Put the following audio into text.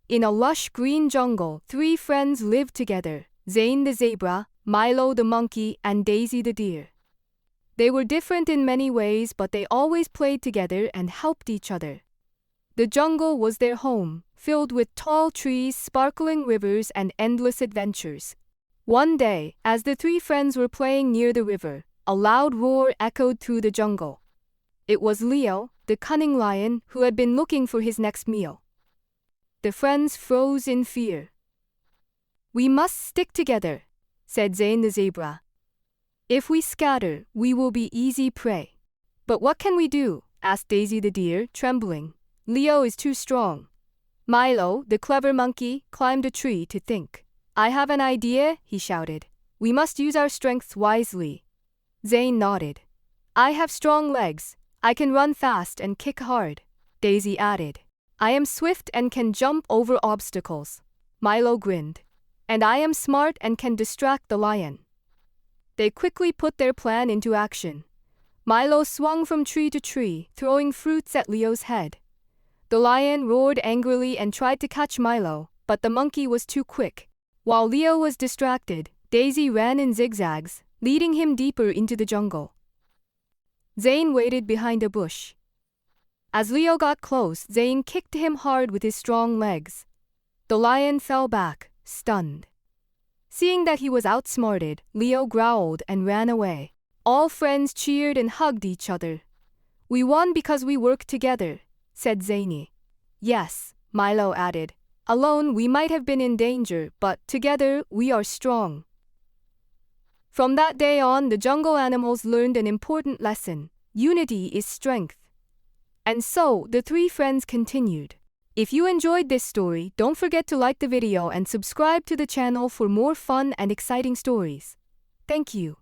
In a lush green jungle, 3 friends lived together: Zane the Zebra, Milo the Monkey, and Daisy the Deer. They were different in many ways, but they always played together and helped each other. The jungle was their home, filled with tall trees, sparkling rivers, and endless adventures. One day, as the 3 friends were playing near the river, a loud roar echoed through the jungle. It was Leo, the cunning lion, who had been looking for his next meal. The friends froze in fear. "We must stick together," said Zane the Zebra. "If we scatter, we will be easy prey." "But what can we do?" asked Daisy the Deer, trembling. "Leo is too strong." Milo, the clever monkey, climbed a tree to think. "I have an idea," he shouted. "We must use our strengths wisely." Zane nodded. "I have strong legs. I can run fast and kick hard." Daisy added. "I am swift and can jump over obstacles." Milo grinned. "And I am smart and can distract the lion." They quickly put their plan into action. Milo swung from tree to tree, throwing fruits at Leo's head. The lion roared angrily and tried to catch Milo, but the monkey was too quick. While Leo was distracted, Daisy ran in zigzags, leading him deeper into the jungle. Zane waited behind a bush. As Leo got close, Zane kicked him hard with his strong legs. The lion fell back, stunned. Seeing that he was outsmarted, Leo growled and ran away. All friends cheered and hugged each other. "We won because we worked together," said Zane. "Yes," Milo added. "Alone we might have been in danger, but together we are strong." From that day on, the jungle animals learned an important lesson: unity is strength. And so, the 3 friends continued. If you enjoyed this story, don't forget to like the video and subscribe to the channel for more fun and exciting stories. Thank you.